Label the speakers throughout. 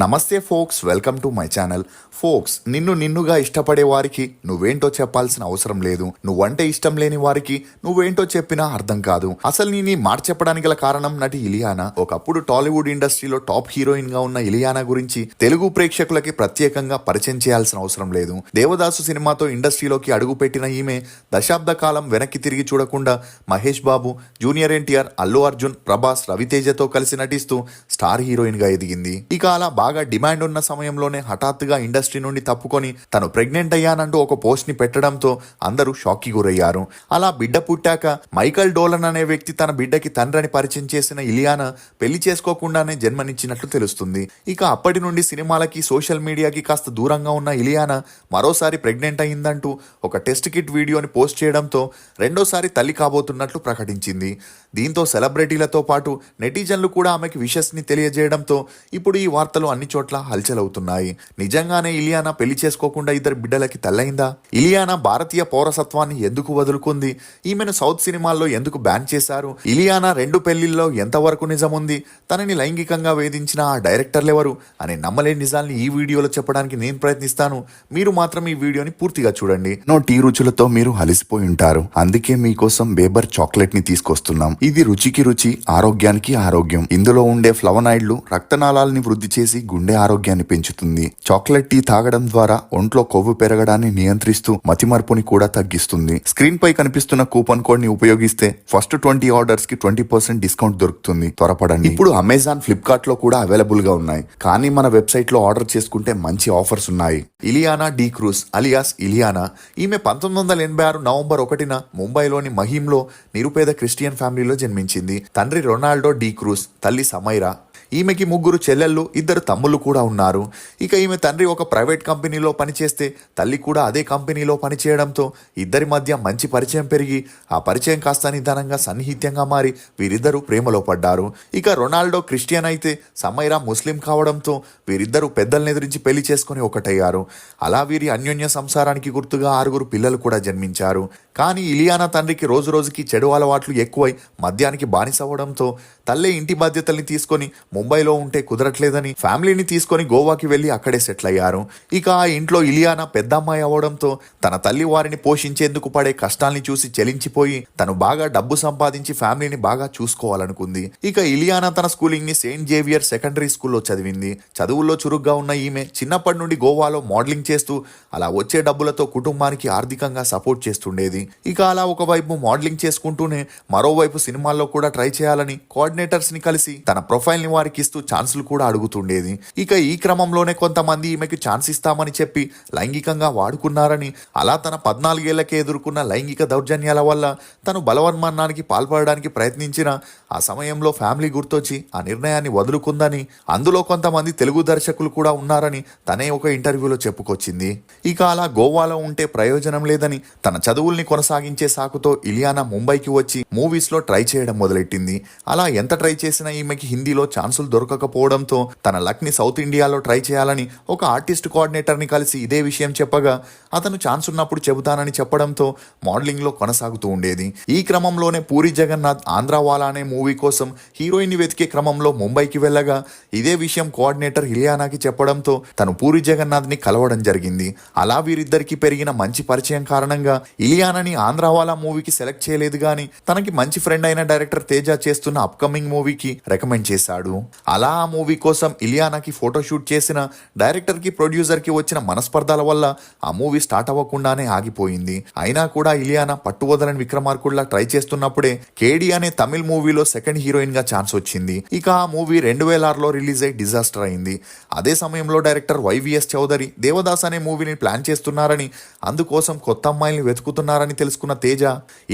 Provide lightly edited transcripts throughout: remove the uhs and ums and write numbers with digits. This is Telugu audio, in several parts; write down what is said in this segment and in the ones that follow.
Speaker 1: నమస్తే folks, welcome to my channel. Folks, నిన్నుగా ఇష్టపడే వారికి నువ్వేంటో చెప్పాల్సిన అవసరం లేదు. నువ్వంటే ఇష్టం లేని వారికి నువ్వేంటో చెప్పినా అర్థం కాదు. అసలు నీ మాట చెప్పడానికి గల కారణం నటి ఇలియానా. ఒకప్పుడు టాలీవుడ్ ఇండస్ట్రీలో టాప్ హీరోయిన్ గా ఉన్న ఇలియానా గురించి తెలుగు ప్రేక్షకులకి ప్రత్యేకంగా పరిచయం చేయాల్సిన అవసరం లేదు. దేవదాసు సినిమాతో ఇండస్ట్రీలోకి అడుగుపెట్టిన ఈమె దశాబ్ద కాలం వెనక్కి తిరిగి చూడకుండా మహేష్ బాబు, జూనియర్ ఎన్టీఆర్, అల్లు అర్జున్, ప్రభాస్, రవితేజతో కలిసి నటిస్తూ స్టార్ హీరోయిన్ గా ఎదిగింది. ఇక అలా బాగా డిమాండ్ ఉన్న సమయంలోనే హఠాత్తుగా ఇండస్ట్రీ నుండి తప్పుకొని తను ప్రెగ్నెంట్ అయ్యానంటూ ఒక పోస్ట్ ని పెట్టడంతో అందరూ షాక్ కి గురయ్యారు. అలా బిడ్డ పుట్టాక మైకల్ డోలన్ అనే వ్యక్తి తన బిడ్డకి తండ్రిని పరిచయం చేసిన ఇలియానా పెళ్లి చేసుకోకుండానే జన్మనిచ్చినట్లు తెలుస్తుంది. ఇక అప్పటి నుండి సినిమాలకి, సోషల్ మీడియాకి కాస్త దూరంగా ఉన్న ఇలియానా మరోసారి ప్రెగ్నెంట్ అయిందంటూ ఒక టెస్ట్ కిట్ వీడియోని పోస్ట్ చేయడంతో రెండోసారి తల్లి కాబోతున్నట్లు ప్రకటించింది. దీంతో సెలబ్రిటీలతో పాటు నెటిజన్లు కూడా ఆమెకి విషెస్ ని తెలియజేయడంతో ఇప్పుడు ఈ వార్తలు అన్ని చోట్ల హల్చలవుతున్నాయి. నిజంగానే ఇలియానా పెళ్లి చేసుకోకుండా ఇద్దరు బిడ్డలకి తల్లైందా? ఇలియానా భారతీయ పౌరసత్వాన్ని ఎందుకు వదులుకుంది? ఈమెను సౌత్ సినిమాల్లో ఎందుకు బ్యాన్ చేశారు? ఇలియానా 2 పెళ్లిల్లో ఎంతవరకు నిజముంది? తనని లైంగికంగా వేధించిన ఆ డైరెక్టర్లెవరు అనే నమ్మలేని నిజాల్ని ఈ వీడియోలో చెప్పడానికి నేను ప్రయత్నిస్తాను. మీరు మాత్రం ఈ వీడియోని పూర్తిగా చూడండి. టీ రుచులతో మీరు అలసిపోయి ఉంటారు, అందుకే మీకోసం బేబర్ చాక్లెట్ ని తీసుకొస్తున్నాం. ఇది రుచికి రుచి, ఆరోగ్యానికి ఆరోగ్యం. ఇందులో ఉండే ఫ్లవనాయిడ్లు రక్తనాళాలని వృద్ధి చేసి గుండె ఆరోగ్యాన్ని పెంచుతుంది. చాక్లెట్ టీ తాగడం ద్వారా ఒంట్లో కొవ్వు పెరగడాన్ని నియంత్రిస్తూ మతిమరుపుని కూడా తగ్గిస్తుంది. స్క్రీన్ పై కనిపిస్తున్న కూపన్ కోడ్ ని ఉపయోగిస్తే ఫస్ట్ 20 ఆర్డర్స్ కి 20% డిస్కౌంట్ దొరుకుతుంది. త్వరపడండి. ఇప్పుడు అమెజాన్, ఫ్లిప్కార్ట్ లో కూడా అవైలబుల్ గా ఉన్నాయి, కానీ మన వెబ్సైట్ లో ఆర్డర్ చేసుకుంటే మంచి ఆఫర్స్ ఉన్నాయి. Ileana D'Cruz alias Ileana. ఈమె 1986 నవంబర్ 1న ముంబైలోని మహీంలో నిరుపేద క్రిస్టియన్ ఫ్యామిలీలో జన్మించింది. తండ్రి రొనాల్డో డి క్రూజ్, తల్లి సమైరా. ఈమెకి 3 చెల్లెళ్ళు, 2 తమ్ముళ్ళు కూడా ఉన్నారు. ఇక ఈమె తండ్రి ఒక ప్రైవేట్ కంపెనీలో పనిచేస్తే తల్లి కూడా అదే కంపెనీలో పనిచేయడంతో ఇద్దరి మధ్య మంచి పరిచయం పెరిగి ఆ పరిచయం కాస్త నిదానంగా సన్నిహిత్యంగా మారి వీరిద్దరూ ప్రేమలో పడ్డారు. ఇక రొనాల్డో క్రిస్టియన్ అయితే సమైరా ముస్లిం కావడంతో వీరిద్దరూ పెద్దల్ని ఎదిరించి పెళ్లి చేసుకుని ఒకటయ్యారు. అలా వీరి అన్యోన్య సంసారానికి గుర్తుగా 6 పిల్లలు కూడా జన్మించారు. కానీ ఇలియానా తండ్రికి రోజు రోజుకి చెడు అలవాట్లు ఎక్కువై మద్యానికి బానిసవడంతో తల్లే ఇంటి బాధ్యతల్ని తీసుకొని ముంబైలో ఉంటే కుదరట్లేదని ఫ్యామిలీని తీసుకొని గోవాకి వెళ్లి అక్కడే సెటిల్ అయ్యారు. ఇక ఆ ఇంట్లో ఇలియానా పెద్ద అమ్మాయి అవడంతో తన తల్లి వారిని పోషించేందుకు పడే కష్టాల్ని చూసి చెలించిపోయి తను బాగా డబ్బు సంపాదించి ఫ్యామిలీని బాగా చూసుకోవాలనుకుంది. ఇక ఇలియానా తన స్కూలింగ్ ని సెయింట్ జేవియర్ సెకండరీ స్కూల్లో చదివింది. చదువుల్లో చురుగ్గా ఉన్న ఈమె చిన్నప్పటి నుండి గోవాలో మోడలింగ్ చేస్తూ అలా వచ్చే డబ్బులతో కుటుంబానికి ఆర్థికంగా సపోర్ట్ చేస్తుండేది. ఇక అలా ఒకవైపు మోడలింగ్ చేసుకుంటూనే మరోవైపు సినిమాల్లో కూడా ట్రై చేయాలని కోఆర్డినేటర్స్ ని కలిసి తన ప్రొఫైల్ ని వారికి ఇస్తూ ఛాన్సులు కూడా అడుగుతుండేది. ఇక ఈ క్రమంలోనే కొంతమంది ఈమెకి ఛాన్స్ ఇస్తామని చెప్పి లైంగికంగా వాడుకున్నారని, అలా తన 14 ఏళ్లకే ఎదుర్కొన్న లైంగిక దౌర్జన్యాల వల్ల తను బలవన్మరణానికి పాల్పడడానికి ప్రయత్నించిన ఆ సమయంలో ఫ్యామిలీ గుర్తొచ్చి ఆ నిర్ణయాన్ని వదులుకుందని, అందులో కొంతమంది తెలుగు దర్శకులు కూడా ఉన్నారని తనే ఒక ఇంటర్వ్యూలో చెప్పుకొచ్చింది. ఇక అలా గోవాలో ఉంటే ప్రయోజనం లేదని తన చదువుల్ని కొనసాగించే సాకుతో ఇలియానా ముంబైకి వచ్చి మూవీస్ లో ట్రై చేయడం మొదలెట్టింది. అలా ఎంత ట్రై చేసినా ఈమెకి హిందీలో ఛాన్సులు దొరకకపోవడంతో తన లక్ ని సౌత్ ఇండియాలో ట్రై చేయాలని ఒక ఆర్టిస్ట్ కోఆర్డినేటర్ ని కలిసి ఇదే విషయం చెప్పగా అతను ఛాన్స్ ఉన్నప్పుడు చెబుతానని చెప్పడంతో మోడలింగ్ లో కొనసాగుతూ ఉండేది. ఈ క్రమంలోనే పూరి జగన్నాథ్ ఆంధ్రావాలా అనే మూవీ కోసం హీరోయిన్ ని వెతికే క్రమంలో ముంబైకి వెళ్ళగా ఇదే విషయం కోఆర్డినేటర్ ఇలియానాకి చెప్పడంతో తను పూరి జగన్నాథ్ ని కలవడం జరిగింది. అలా వీరిద్దరికి పెరిగిన మంచి పరిచయం కారణంగా ఇలియానాని ఆంధ్రావాలా మూవీకి సెలెక్ట్ చేయలేదు గాని తనకి మంచి ఫ్రెండ్ అయిన డైరెక్టర్ తేజ చేస్తున్న అప్కమింగ్ మూవీకి రికమెండ్ చేశాడు. అలా ఆ మూవీ కోసం ఇలియానాకి ఫోటోషూట్ చేసిన డైరెక్టర్ కి, ప్రొడ్యూసర్ కి వచ్చిన మనస్పర్ధాల వల్ల ఆ మూవీ స్టార్ట్ అవ్వకుండానే ఆగిపోయింది. అయినా కూడా ఇలియానా పట్టువదలని విక్రమార్కుడిలా ట్రై చేస్తున్నప్పుడే కేడి అనే తమిళ్ మూవీలో సెకండ్ హీరోయిన్ గా ఛాన్స్ వచ్చింది. ఇక ఆ మూవీ 2006లో రిలీజ్ అయి డిజాస్టర్ అయింది. అదే సమయంలో డైరెక్టర్ వైవిఎస్ చౌదరి దేవదాస్ అనే మూవీని ప్లాన్ చేస్తున్నారని, అందుకోసం కొత్త అమ్మాయిల్ని వెతుకుతున్నారని తెలుసుకున్న తేజ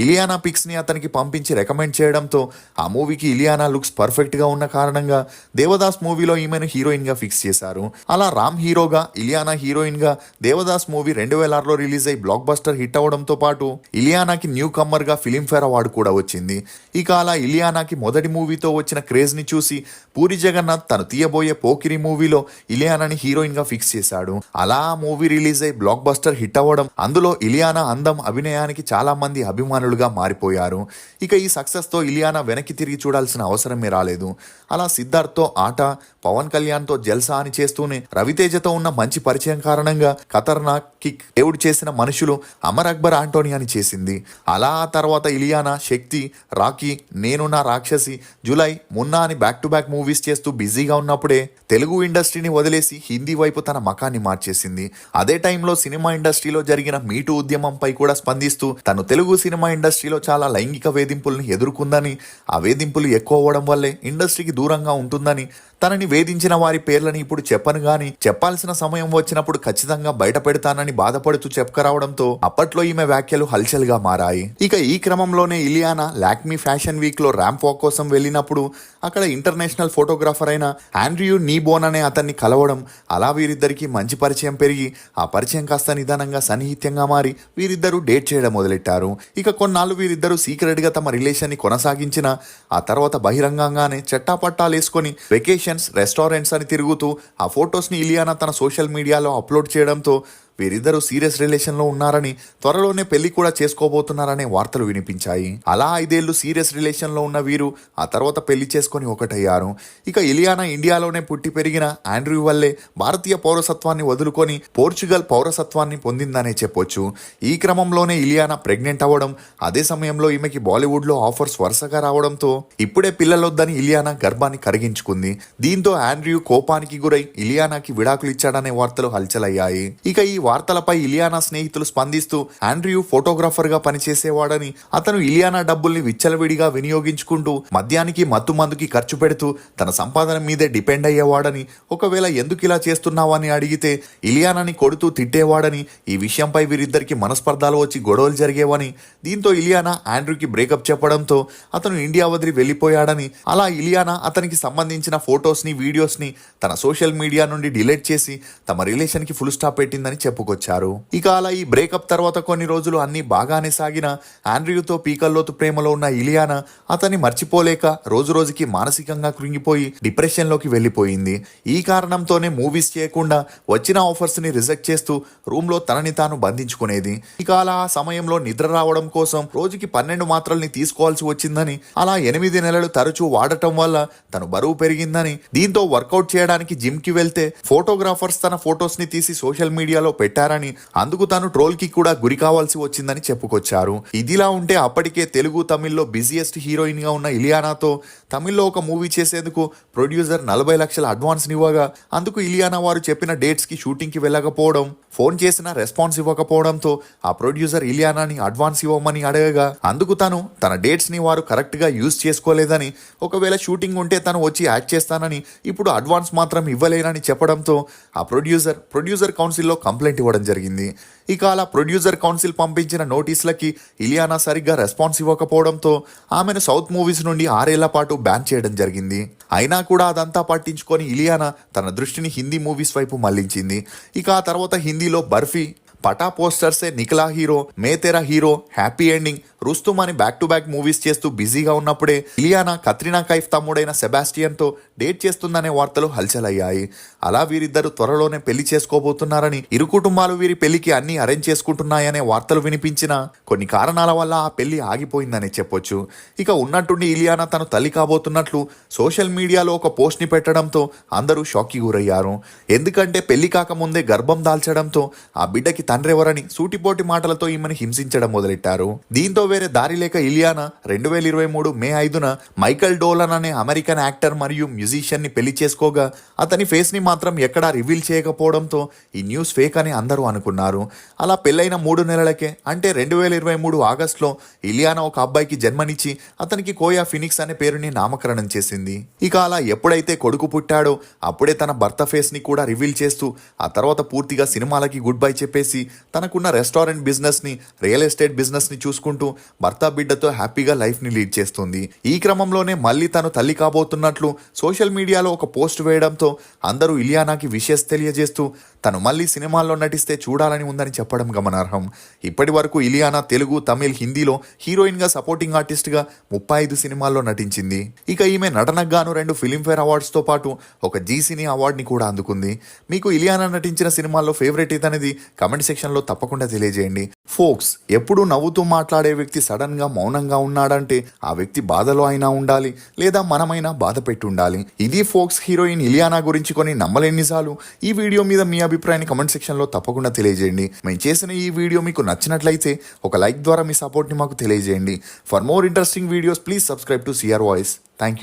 Speaker 1: ఇలియానా పిక్స్ ని అతనికి పంపించి రికమెండ్ చేయడంతో ఆ మూవీకి ఇలియానా లుక్స్ పర్ఫెక్ట్ గా ఉన్న కారణంగా దేవదాస్ మూవీలో ఈమెను హీరోయిన్ గా ఫిక్స్ చేశారు. అలా రామ్ హీరోగా, ఇలియానా హీరోయిన్ గా దేవదాస్ మూవీ 2006లో రిలీజ్ అయి బ్లాక్ బస్టర్ హిట్ అవడంతో పాటు ఇలియానాకి న్యూ కమ్మర్ గా ఫిలింఫేర్ అవార్డు కూడా వచ్చింది. ఇక అలా ఇలియానాకి మొదటి మూవీతో వచ్చిన క్రేజ్ ని చూసి పూరి జగన్నాథ్ తను తీయబోయే పోకిరి మూవీలో ఇలియానాని హీరోయిన్ గా ఫిక్స్ చేశాడు. అలా ఆ మూవీ రిలీజ్ అయి బ్లాక్ బస్టర్ హిట్ అవ్వడం, అందులో ఇలియానా అందం, అభినయానికి చాలా మంది అభిమానులుగా మారిపోయారు. ఇక ఈ సక్సెస్ తో ఇలియానా వెనక్కి తిరిగి చూడాల్సిన అవసరమే రాలేదు. అలా సిద్ధ సిద్ధార్థ్తో ఆట, పవన్ కళ్యాణ్తో జల్సా అని చేస్తూనే రవితేజతో ఉన్న మంచి పరిచయం కారణంగా ఖతర్నాక్, కిక్, దేవుడు చేసిన మనుషులు, అమర్ అక్బర్ ఆంటోనీ అని చేసింది. అలా ఆ తర్వాత ఇలియానా శక్తి, రాకీ, నేను నా రాక్షసి, జులై, మున్నా అని బ్యాక్ టు బ్యాక్ మూవీస్ చేస్తూ బిజీగా ఉన్నప్పుడే తెలుగు ఇండస్ట్రీని వదిలేసి హిందీ వైపు తన మకాన్ని మార్చేసింది. అదే టైంలో సినిమా ఇండస్ట్రీలో జరిగిన మీటూ ఉద్యమంపై కూడా స్పందిస్తూ తను తెలుగు సినిమా ఇండస్ట్రీలో చాలా లైంగిక వేధింపుల్ని ఎదుర్కొందని, ఆ వేధింపులు ఎక్కువ అవ్వడం వల్లే ఇండస్ట్రీకి దూరంగా ఉంటుందని, తనని వేధించిన వారి పేర్లని ఇప్పుడు చెప్పను గాని చెప్పాల్సిన సమయం వచ్చినప్పుడు ఖచ్చితంగా బయట పెడతానని బాధపడుతూ చెప్పుకరావడంతో అప్పట్లో ఈమె వ్యాఖ్యలు హల్చల్గా మారాయి. ఇక ఈ క్రమంలోనే ఇలియానా లాక్మీ ఫ్యాషన్ వీక్ లో ర్యాంప్ వాక్ కోసం వెళ్ళినప్పుడు అక్కడ ఇంటర్నేషనల్ ఫోటోగ్రాఫర్ అయిన ఆండ్రియూ నీబోన్ అనే అతన్ని కలవడం, అలా వీరిద్దరికి మంచి పరిచయం పెరిగి ఆ పరిచయం కాస్త నిదానంగా సన్నిహిత్యంగా మారి వీరిద్దరూ డేట్ చేయడం మొదలెట్టారు. ఇక కొన్నాళ్ళు వీరిద్దరూ సీక్రెట్ గా తమ రిలేషన్ ని కొనసాగించిన ఆ తర్వాత బహిరంగంగానే చట్టాపట్టాలేసుకొని వెకేషన్స్, రెస్టారెంట్స్ అని తిరుగుతూ ఆ ఫొటోస్ ని ఇలియానా తన సోషల్ మీడియాలో అప్లోడ్ చేయడంతో వీరిద్దరూ సీరియస్ రిలేషన్ లో ఉన్నారని, త్వరలోనే పెళ్లి కూడా చేసుకోబోతున్నారనే వార్తలు వినిపించాయి. అలా 5 ఏళ్లు సీరియస్ రిలేషన్ లో ఉన్న వీరు ఆ తర్వాత పెళ్లి చేసుకొని ఒకటయ్యారు. ఇక ఇలియానా ఇండియాలోనే పుట్టి పెరిగిన ఆండ్రూ వల్లే భారతీయ పౌరసత్వాన్ని వదులుకొని పోర్చుగల్ పౌరసత్వాన్ని పొందిందనే చెప్పొచ్చు. ఈ క్రమంలోనే ఇలియానా ప్రెగ్నెంట్ అవ్వడం, అదే సమయంలో ఈమెకి బాలీవుడ్ లో ఆఫర్స్ వరుసగా రావడంతో ఇప్పుడే పిల్లలొద్దని ఇలియానా గర్భాన్ని కరిగించుకుంది. దీంతో ఆండ్రూ కోపానికి గురై ఇలియానాకి విడాకులు ఇచ్చాడనే వార్తలు హల్చలయ్యాయి. ఇక ఈ వార్తలపై ఇలియానా స్నేహితులు స్పందిస్తూ ఆండ్రూ ఫోటోగ్రాఫర్ గా పనిచేసేవాడని, అతను ఇలియానా డబ్బుల్ని విచ్చలవిడిగా వినియోగించుకుంటూ మద్యానికి మత్తు మందుకి ఖర్చు పెడుతూ తన సంపాదన మీదే డిపెండ్ అయ్యేవాడని, ఒకవేళ ఎందుకు ఇలా చేస్తున్నావని అడిగితే ఇలియానాని కొడుతూ తిట్టేవాడని, ఈ విషయంపై వీరిద్దరికి మనస్పర్ధాలు వచ్చి గొడవలు జరిగేవని, దీంతో ఇలియానా ఆండ్రూకి బ్రేకప్ చెప్పడంతో అతను ఇండియా వదిలి వెళ్ళిపోయాడని, అలా ఇలియానా అతనికి సంబంధించిన ఫొటోస్ ని, వీడియోస్ ని తన సోషల్ మీడియా నుండి డిలీట్ చేసి తమ రిలేషన్ కి ఫుల్ స్టాప్ పెట్టిందని చెప్పుకొచ్చారు. ఇక అలా ఈ బ్రేకప్ తర్వాత కొన్ని రోజులు అన్ని బాగానే సాగిన ఆండ్రూతో పీకల్లోతు ప్రేమలో ఉన్న ఇలియానా అతన్ని మర్చిపోలేక రోజు రోజుకి మానసికంగా కృంగిపోయి డిప్రెషన్ లోకి వెళ్లిపోయింది. ఈ కారణంతోనే మూవీస్ చేయకుండా వచ్చిన ఆఫర్స్ ని రిజెక్ట్ చేస్తూ రూమ్ లో తనని తాను బంధించుకునేది. ఇక అలా ఆ సమయంలో నిద్ర రావడం కోసం రోజుకి 12 మాత్రల్ని తీసుకోవాల్సి వచ్చిందని, అలా 8 నెలలు తరచూ వాడటం వల్ల తను బరువు పెరిగిందని, దీంతో వర్కౌట్ చేయడానికి జిమ్ కి వెళ్తే ఫోటోగ్రాఫర్స్ తన ఫొటోస్ ని తీసి సోషల్ మీడియాలో పెట్టారని, అందుకు తాను ట్రోల్ కి కూడా గురి కావాల్సి వచ్చిందని చెప్పుకొచ్చారు. ఇదిలా ఉంటే అప్పటికే తెలుగు, తమిళ్లో బిజియెస్ట్ హీరోయిన్ గా ఉన్న ఇలియానాతో తమిళ్లో ఒక మూవీ చేసేందుకు ప్రొడ్యూసర్ 40 లక్షల అడ్వాన్స్ ఇవ్వగా, అందుకు ఇలియానా వారు చెప్పిన డేట్స్ కి షూటింగ్ కి వెళ్ళకపోవడం, ఫోన్ చేసిన రెస్పాన్స్ ఇవ్వకపోవడంతో ఆ ప్రొడ్యూసర్ ఇలియానాని అడ్వాన్స్ ఇవ్వమని అడగగా, అందుకు తను తన డేట్స్ ని వారు కరెక్ట్ గా యూజ్ చేసుకోలేదని, ఒకవేళ షూటింగ్ ఉంటే తను వచ్చి యాక్ట్ చేస్తానని, ఇప్పుడు అడ్వాన్స్ మాత్రం ఇవ్వలేనని చెప్పడంతో ఆ ప్రొడ్యూసర్ కౌన్సిల్లో కంప్లైంట్ ఇవ్వడం జరిగింది. ఇక అలా ప్రొడ్యూసర్ కౌన్సిల్ పంపించిన నోటీసులకి ఇలియానా సరిగ్గా రెస్పాన్స్ ఇవ్వకపోవడంతో ఆమెను సౌత్ మూవీస్ నుండి 6 ఏళ్ల పాటు బ్యాన్ చేయడం జరిగింది. అయినా కూడా అదంతా పట్టించుకొని ఇలియానా తన దృష్టిని హిందీ మూవీస్ వైపు మళ్లించింది. ఇక ఆ తర్వాత హిందీలో బర్ఫీ, పటా పోస్టర్సే నిఖిలా హీరో, మే తెరా హీరో, హ్యాపీ ఎండింగ్, రుస్తుమ్ అని బ్యాక్ టు బ్యాక్ మూవీస్ చేస్తూ బిజీగా ఉన్నప్పుడే ఇలియానా కత్రినా కైఫ్ తమ్ముడైన సెబాస్టియన్ తో డేట్ చేస్తుందనే వార్తలు హల్చలయ్యాయి. అలా వీరిద్దరు త్వరలోనే పెళ్లి చేసుకోబోతున్నారని, ఇరు కుటుంబాలు వీరి పెళ్లికి అన్ని అరేంజ్ చేసుకుంటున్నాయనే వార్తలు వినిపించిన కొన్ని కారణాల వల్ల ఆ పెళ్లి ఆగిపోయిందని చెప్పొచ్చు. ఇక ఉన్నట్టుండి ఇలియానా తను తల్లి కాబోతున్నట్లు సోషల్ మీడియాలో ఒక పోస్ట్ ని పెట్టడంతో అందరూ షాక్ కి గురయ్యారు. ఎందుకంటే పెళ్లి కాకముందే గర్భం దాల్చడంతో ఆ బిడ్డకి తండ్రెవరని సూటిపోటి మాటలతో ఈమెను హింసించడం మొదలెట్టారు. దీంతో వేరే దారి లేక ఇలియానా 2023 మే 5న మైకల్ డోలన్ అనే అమెరికన్ యాక్టర్ మరియు మ్యూజిషియన్ ని పెళ్లి చేసుకోగా, అతని ఫేస్ ని మాత్రం ఎక్కడా రివీల్ చేయకపోవడంతో ఈ న్యూస్ ఫేక్ అని అందరూ అనుకున్నారు. అలా పెళ్లైన 3 నెలలకే అంటే 2023 ఆగస్టులో ఇలియానా ఒక అబ్బాయికి జన్మనిచ్చి అతనికి కోయా ఫినిక్స్ అనే పేరుని నామకరణం చేసింది. ఇక అలా ఎప్పుడైతే కొడుకు పుట్టాడో అప్పుడే తన భర్త ఫేస్ ని కూడా రివీల్ చేస్తూ ఆ తర్వాత పూర్తిగా సినిమాలకి గుడ్ బై చెప్పేసి తనకున్న రెస్టారెంట్ బిజినెస్ ని, రియల్ ఎస్టేట్ బిజినెస్ ని చూసుకుంటూ భర్త బిడ్డతో హ్యాపీగా లైఫ్ ని లీడ్ చేస్తుంది. ఈ క్రమంలోనే మళ్ళీ తను తల్లి కాబోతున్నట్లు సోషల్ మీడియాలో ఒక పోస్ట్ వేయడంతో అందరూ ఇలియానాకి విషెస్ తెలియజేస్తూ తను మళ్ళీ సినిమాల్లో నటిస్తే చూడాలని ఉందని చెప్పడం గమనార్హం. ఇప్పటి వరకు ఇలియానా తెలుగు, తమిళ్, హిందీలో హీరోయిన్ గా సపోర్టింగ్ ఆర్టిస్ట్ గా 35 సినిమాల్లో నటించింది. ఇక ఈమె నటనకు గాను 2 ఫిలింఫేర్ అవార్డ్స్ తో పాటు ఒక జీ సినీ అవార్డ్ ని కూడా అందుకుంది. మీకు ఇలియానా నటించిన సినిమాల్లో ఫేవరెట్ ఏదనేది కమెంట్ సెక్షన్ లో తప్పకుండా తెలియజేయండి. ఫోక్స్, ఎప్పుడు నవ్వుతూ మాట్లాడే వ్యక్తి సడన్ గా మౌనంగా ఉన్నాడంటే ఆ వ్యక్తి బాధలో అయినా ఉండాలి, లేదా మనమైనా బాధ పెట్టి ఉండాలి. ఇది ఫోక్స్ హీరోయిన్ ఇలియానా గురించి కొన్ని నమ్మలేని నిజాలు. ఈ వీడియో మీద మీ అభిప్రాయాన్ని కమెంట్ సెక్షన్ లో తప్పకుండా తెలియజేయండి. మేము చేసిన ఈ వీడియో మీకు నచ్చినట్లయితే ఒక లైక్ ద్వారా మీ సపోర్ట్ ని మాకు తెలియజేయండి. For more interesting videos please subscribe to CR voice. Thank you.